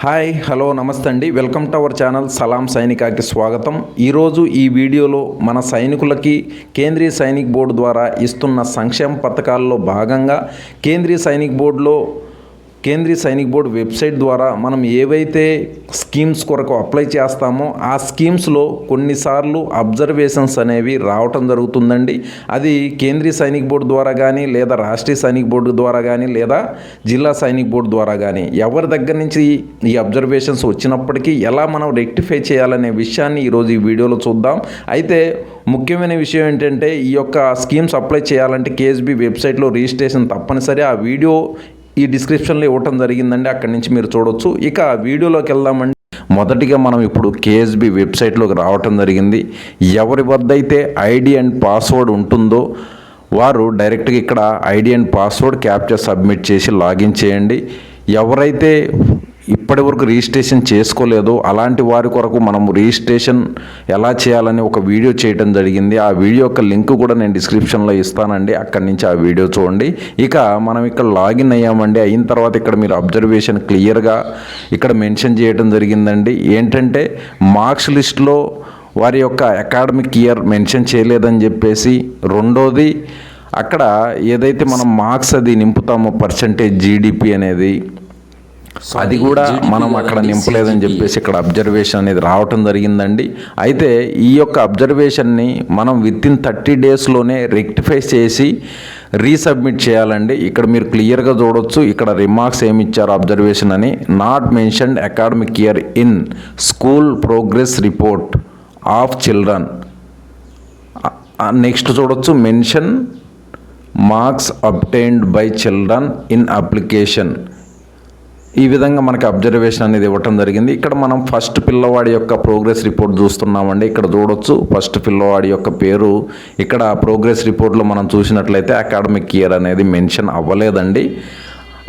Hi hello నమస్తే అండి. Welcome to our channel సలాం సైనికాకి స్వాగతం. ఈరోజు ఈ వీడియోలో మన సైనికులకి కేంద్రీయ సైనిక్ బోర్డు ద్వారా ఇస్తున్న సంక్షేమ పథకాల్లో భాగంగా కేంద్రీయ సైనిక్ బోర్డు వెబ్సైట్ ద్వారా మనం ఏవైతే స్కీమ్స్ కొరకు అప్లై చేస్తామో ఆ స్కీమ్స్లో కొన్నిసార్లు అబ్జర్వేషన్స్ అనేవి రావటం జరుగుతుందండి. అది కేంద్రీయ సైనిక్ బోర్డు ద్వారా కానీ లేదా రాష్ట్రీయ సైనిక్ బోర్డు ద్వారా కానీ లేదా జిల్లా సైనిక్ బోర్డు ద్వారా కానీ ఎవరి దగ్గర నుంచి ఈ అబ్జర్వేషన్స్ వచ్చినప్పటికీ ఎలా మనం రెక్టిఫై చేయాలనే విషయాన్ని ఈరోజు ఈ వీడియోలో చూద్దాం. అయితే ముఖ్యమైన విషయం ఏంటంటే ఈ యొక్క స్కీమ్స్ అప్లై చేయాలంటే కేఎస్బి వెబ్సైట్లో రిజిస్ట్రేషన్ తప్పనిసరి. ఆ వీడియో ఈ డిస్క్రిప్షన్లో ఇవ్వటం జరిగిందండి, అక్కడి నుంచి మీరు చూడొచ్చు. ఇక వీడియోలోకి వెళ్దామండి. మొదటిగా మనం ఇప్పుడు కేఎస్బి వెబ్సైట్లోకి రావటం జరిగింది. ఎవరి వద్ద అయితే ఐడి అండ్ పాస్వర్డ్ ఉంటుందో వారు డైరెక్ట్గా ఇక్కడ ID and password capture submit చేసి లాగిన్ చేయండి. ఎవరైతే ఇప్పటి వరకు రిజిస్ట్రేషన్ చేసుకోలేదో అలాంటి వారి కొరకు మనం రిజిస్ట్రేషన్ ఎలా చేయాలని ఒక వీడియో చేయడం జరిగింది. ఆ వీడియో యొక్క లింక్ కూడా నేను డిస్క్రిప్షన్లో ఇస్తానండి, అక్కడి నుంచి ఆ వీడియో చూడండి. ఇక మనం ఇక్కడ లాగిన్ అయ్యామండి. అయిన తర్వాత ఇక్కడ మీరు అబ్జర్వేషన్ క్లియర్గా ఇక్కడ మెన్షన్ చేయడం జరిగిందండి. ఏంటంటే మార్క్స్ లిస్ట్లో వారి యొక్క అకాడమిక్ ఇయర్ మెన్షన్ చేయలేదని చెప్పేసి, రెండోది అక్కడ ఏదైతే మనం మార్క్స్ అది నింపుతామో పర్సంటేజ్ జీడిపి అనేది అది కూడా మనం అక్కడ నింపలేదని చెప్పేసి ఇక్కడ అబ్జర్వేషన్ అనేది రావటం జరిగిందండి. అయితే ఈ యొక్క అబ్జర్వేషన్ని మనం వితిన్ 30 డేస్లోనే రెక్టిఫై చేసి రీసబ్మిట్ చేయాలండి. ఇక్కడ మీరు క్లియర్గా చూడొచ్చు. ఇక్కడ రిమార్క్స్ ఏమి ఇచ్చారు అబ్జర్వేషన్ అని, not mentioned academic year in school progress report of children. Next చూడొచ్చు, mention marks obtained by children in application. ఈ విధంగా మనకి అబ్జర్వేషన్ అనేది ఇవ్వటం జరిగింది. ఇక్కడ మనం ఫస్ట్ పిల్లవాడి యొక్క ప్రోగ్రెస్ రిపోర్ట్ చూస్తున్నామండి. ఇక్కడ చూడొచ్చు ఫస్ట్ పిల్లవాడి యొక్క పేరు ఇక్కడ ప్రోగ్రెస్ రిపోర్ట్లో మనం చూసినట్లయితే అకాడమిక్ ఇయర్ అనేది మెన్షన్ అవ్వలేదండి.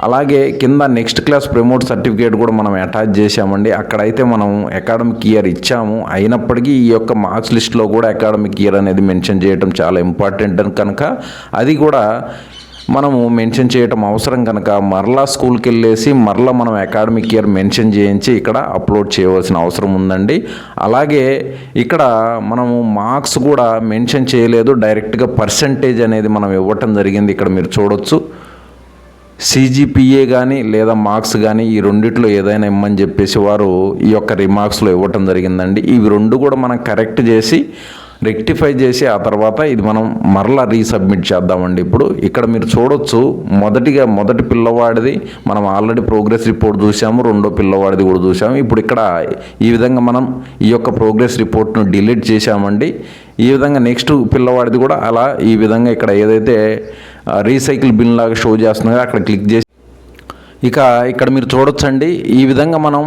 అలాగే కింద నెక్స్ట్ క్లాస్ ప్రమోట్ సర్టిఫికేట్ కూడా మనం అటాచ్ చేసామండి. అక్కడైతే మనం అకాడమిక్ ఇయర్ ఇచ్చాము, అయినప్పటికీ ఈ యొక్క మార్క్స్ లిస్ట్లో కూడా అకాడమిక్ ఇయర్ అనేది మెన్షన్ చేయడం చాలా ఇంపార్టెంట్ కనుక అది కూడా మనము మెన్షన్ చేయటం అవసరం కనుక మరలా స్కూల్కి వెళ్ళేసి మరలా మనం అకాడమిక్ ఇయర్ మెన్షన్ చేయించి ఇక్కడ అప్లోడ్ చేయవలసిన అవసరం ఉందండి. అలాగే ఇక్కడ మనము మార్క్స్ కూడా మెన్షన్ చేయలేదు, డైరెక్ట్గా పర్సంటేజ్ అనేది మనం ఇవ్వటం జరిగింది. ఇక్కడ మీరు చూడొచ్చు, సిజిపిఏ కానీ లేదా మార్క్స్ కానీ ఈ రెండిట్లో ఏదైనా ఇమ్మని చెప్పేసి వారు ఈ యొక్క రిమార్క్స్లో ఇవ్వటం జరిగిందండి. ఇవి రెండు కూడా మనం కరెక్ట్ చేసి రెక్టిఫై చేసి ఆ తర్వాత ఇది మనం మరలా రీసబ్మిట్ చేద్దామండి. ఇప్పుడు ఇక్కడ మీరు చూడొచ్చు, మొదటి పిల్లవాడిది మనం ఆల్రెడీ ప్రోగ్రెస్ రిపోర్ట్ చూసాము, రెండో పిల్లవాడిది కూడా చూసాము. ఇప్పుడు ఇక్కడ ఈ విధంగా మనం ఈ యొక్క ప్రోగ్రెస్ రిపోర్ట్ను డిలీట్ చేసామండి. ఈ విధంగా నెక్స్ట్ పిల్లవాడిది కూడా అలా ఈ విధంగా ఇక్కడ ఏదైతే రీసైకిల్ బిన్ లాగా షో చేస్తున్నారో అక్కడ క్లిక్ చేసి ఇక ఇక్కడ మీరు చూడొచ్చండి. ఈ విధంగా మనం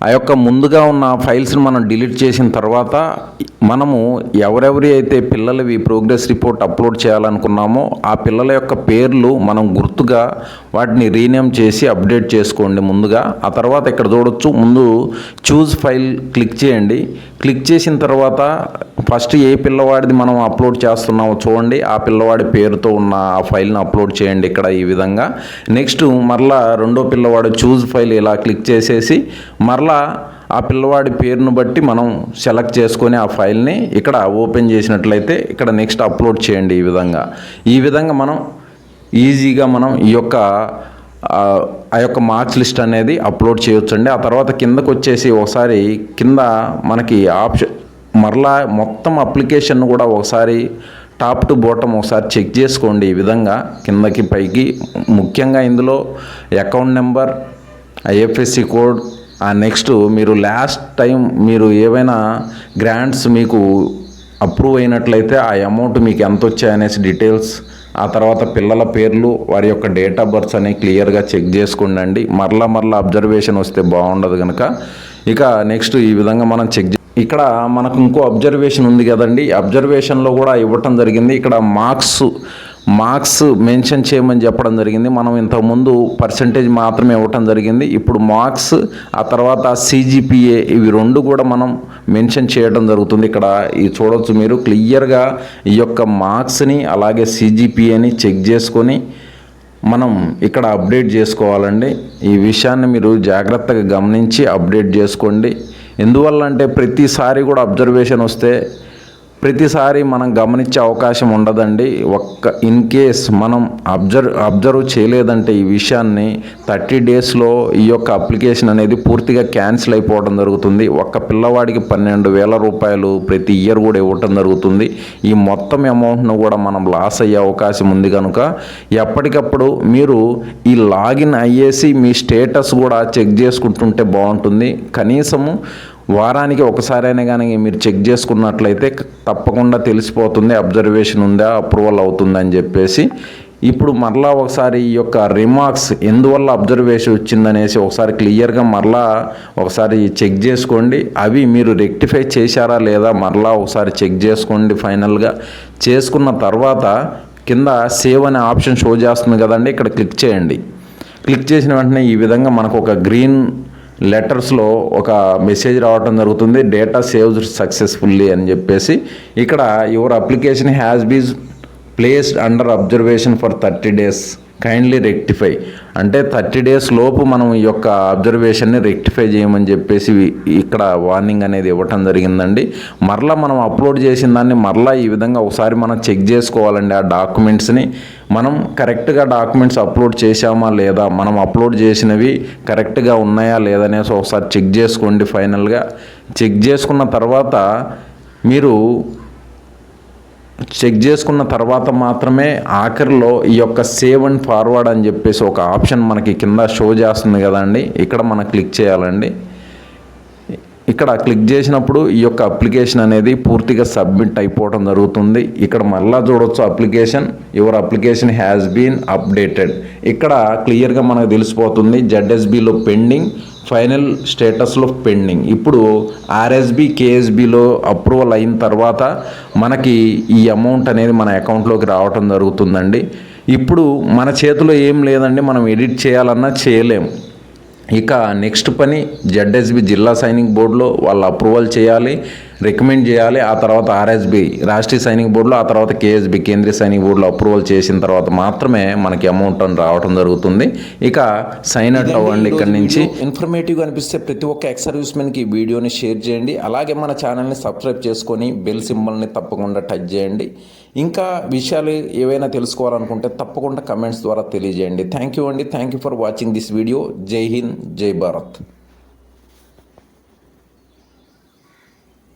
ఆ యొక్క ముందుగా ఉన్న ఫైల్స్ని మనం డిలీట్ చేసిన తర్వాత మనము ఎవరెవరి అయితే పిల్లలవి ప్రోగ్రెస్ రిపోర్ట్ అప్లోడ్ చేయాలనుకున్నామో ఆ పిల్లల యొక్క పేర్లు మనం గుర్తుగా వాటిని రీనేమ్ చేసి అప్డేట్ చేసుకోండి ముందుగా. ఆ తర్వాత ఇక్కడ చూడొచ్చు, ముందు చూజ్ ఫైల్ క్లిక్ చేయండి. క్లిక్ చేసిన తర్వాత ఫస్ట్ ఏ పిల్లవాడిది మనం అప్లోడ్ చేస్తున్నామో చూడండి, ఆ పిల్లవాడి పేరుతో ఉన్న ఆ ఫైల్ని అప్లోడ్ చేయండి ఇక్కడ ఈ విధంగా. నెక్స్ట్ మరలా రెండో పిల్లవాడు చూజ్ ఫైల్ ఇలా క్లిక్ చేసేసి మరలా ఆ పిల్లవాడి పేరును బట్టి మనం సెలెక్ట్ చేసుకొని ఆ ఫైల్ని ఇక్కడ ఓపెన్ చేసినట్లయితే ఇక్కడ నెక్స్ట్ అప్లోడ్ చేయండి. ఈ విధంగా మనం ఈజీగా మనం ఆ యొక్క మార్క్స్ లిస్ట్ అనేది అప్లోడ్ చేయొచ్చండి. ఆ తర్వాత కిందకు వచ్చేసి ఒకసారి కింద మనకి ఆప్షన్ మరలా మొత్తం అప్లికేషన్ కూడా ఒకసారి టాప్ టు బాటమ్ ఒకసారి చెక్ చేసుకోండి. ఈ విధంగా కిందకి పైకి ముఖ్యంగా ఇందులో account number, IFSC code, next మీరు లాస్ట్ టైం మీరు ఏవైనా గ్రాంట్స్ మీకు అప్రూవ్ అయినట్లయితే ఆ అమౌంట్ మీకు ఎంత వచ్చాయనేసి డీటెయిల్స్, ఆ తర్వాత పిల్లల పేర్లు, వారి యొక్క డేట్ ఆఫ్ బర్త్స్ అనేవి క్లియర్గా చెక్ చేసుకోండి. మరలా అబ్జర్వేషన్ వస్తే బాగుండదు కనుక ఇక నెక్స్ట్ ఈ విధంగా మనం చెక్ ఇక్కడ మనకు ఇంకో అబ్జర్వేషన్ ఉంది కదండి. అబ్జర్వేషన్లో కూడా ఇవ్వటం జరిగింది. ఇక్కడ మార్క్స్ మెన్షన్ చేయమని చెప్పడం జరిగింది. మనం ఇంతకుముందు పర్సంటేజ్ మాత్రమే ఇవ్వటం జరిగింది. ఇప్పుడు మార్క్స్ ఆ తర్వాత సిజిపిఏ ఇవి రెండు కూడా మనం మెన్షన్ చేయడం జరుగుతుంది. ఇక్కడ ఇది చూడవచ్చు మీరు క్లియర్గా ఈ యొక్క మార్క్స్ని అలాగే సిజిపిఏని చెక్ చేసుకొని మనం ఇక్కడ అప్డేట్ చేసుకోవాలండి. ఈ విషయాన్ని మీరు జాగ్రత్తగా గమనించి అప్డేట్ చేసుకోండి. ఎందువల్ల అంటే ప్రతిసారి కూడా అబ్జర్వేషన్ వస్తే ప్రతిసారి మనం గమనించే అవకాశం ఉండదండి. ఇన్ కేస్ మనం అబ్జర్వ్ చేయలేదంటే ఈ విషయాన్ని 30 డేస్లో ఈ యొక్క అప్లికేషన్ అనేది పూర్తిగా క్యాన్సిల్ అయిపోవడం జరుగుతుంది. ఒక్క పిల్లవాడికి 12,000 రూపాయలు ప్రతి ఇయర్ కూడా ఇవ్వటం జరుగుతుంది. ఈ మొత్తం అమౌంట్ను కూడా మనం లాస్ అయ్యే అవకాశం ఉంది కనుక ఎప్పటికప్పుడు మీరు ఈ లాగిన్ అయ్యేసి మీ స్టేటస్ కూడా చెక్ చేసుకుంటుంటే బాగుంటుంది. కనీసము వారానికి ఒకసారైనా కానీ మీరు చెక్ చేసుకున్నట్లయితే తప్పకుండా తెలిసిపోతుంది అబ్జర్వేషన్ ఉందా, అప్రూవల్ అవుతుందని చెప్పేసి. ఇప్పుడు మరలా ఒకసారి ఈ యొక్క రిమార్క్స్ ఎందువల్ల అబ్జర్వేషన్ వచ్చిందనేసి ఒకసారి క్లియర్గా మరలా ఒకసారి చెక్ చేసుకోండి. అవి మీరు రెక్టిఫై చేశారా లేదా మరలా ఒకసారి చెక్ చేసుకోండి. ఫైనల్గా చేసుకున్న తర్వాత కింద సేవ్ అనే ఆప్షన్ షో చేస్తుంది కదండి, ఇక్కడ క్లిక్ చేయండి. క్లిక్ చేసిన వెంటనే ఈ విధంగా మనకు ఒక గ్రీన్ లెటర్స్లో ఒక మెసేజ్ రావడం జరుగుతుంది, డేటా సేవ్డ్ సక్సెస్ఫుల్లీ అని చెప్పేసి. ఇక్కడ your application has been placed under observation for 30 days, kindly rectify అంటే 30 days లోపు మనం ఈ యొక్క అబ్జర్వేషన్ని రెక్టిఫై చేయమని చెప్పేసి ఇక్కడ వార్నింగ్ అనేది ఇవ్వటం జరిగిందండి. మరలా మనం అప్లోడ్ చేసిన దాన్ని మరలా ఈ విధంగా ఒకసారి మనం చెక్ చేసుకోవాలండి. ఆ డాక్యుమెంట్స్ని మనం కరెక్ట్గా డాక్యుమెంట్స్ అప్లోడ్ చేశామా లేదా, మనం అప్లోడ్ చేసినవి కరెక్ట్గా ఉన్నాయా లేదనేసి ఒకసారి చెక్ చేసుకోండి. ఫైనల్గా చెక్ చేసుకున్న తర్వాత మీరు చెక్ చేసుకున్న తర్వాత మాత్రమే ఆఖరిలో ఈ యొక్క సేవ్ అండ్ ఫార్వర్డ్ అని చెప్పేసి ఒక ఆప్షన్ మనకి కింద షో చేస్తుంది కదండి, ఇక్కడ మనం క్లిక్ చేయాలండి. ఇక్కడ క్లిక్ చేసినప్పుడు ఈ యొక్క అప్లికేషన్ అనేది పూర్తిగా సబ్మిట్ అయిపోవడం జరుగుతుంది. ఇక్కడ మళ్ళా చూడవచ్చు your application has been updated. ఇక్కడ క్లియర్గా మనకు తెలిసిపోతుంది ZSBలో పెండింగ్, ఫైనల్ స్టేటస్లో పెండింగ్. ఇప్పుడు RSB KSBలో అప్రూవల్ అయిన తర్వాత మనకి ఈ అమౌంట్ అనేది మన అకౌంట్లోకి రావటం జరుగుతుందండి. ఇప్పుడు మన చేతిలో ఏం లేదండి, మనం ఎడిట్ చేయాలన్నా చేయలేం. ఇక నెక్స్ట్ పని ZSB జిల్లా సైనిక్ బోర్డులో వాళ్ళు అప్రూవల్ చేయాలి, రికమెండ్ చేయాలి. ఆ తర్వాత RSB రాష్ట్రీయ సైనిక్ బోర్డులో, ఆ తర్వాత KSB కేంద్రీయ సైనిక్ బోర్డులో అప్రూవల్ చేసిన తర్వాత మాత్రమే మనకి అమౌంట్ అని రావడం జరుగుతుంది. ఇక సైన్ అవుట్ అవ్వండి. ఇక్కడ నుంచి ఇన్ఫర్మేటివ్గా అనిపిస్తే ప్రతి ఒక్క ఎక్స్ సర్వీస్మెన్కి ఈ వీడియోని షేర్ చేయండి. అలాగే మన ఛానల్ని సబ్స్క్రైబ్ చేసుకొని బెల్ సింబల్ని తప్పకుండా టచ్ చేయండి. ఇంకా విషయాలు ఏవైనా తెలుసుకోవాలనుకుంటే తప్పకుండా కమెంట్స్ ద్వారా తెలియజేయండి. థ్యాంక్ యూ అండి. Thank you for watching this video. జై హింద్, జై భారత్.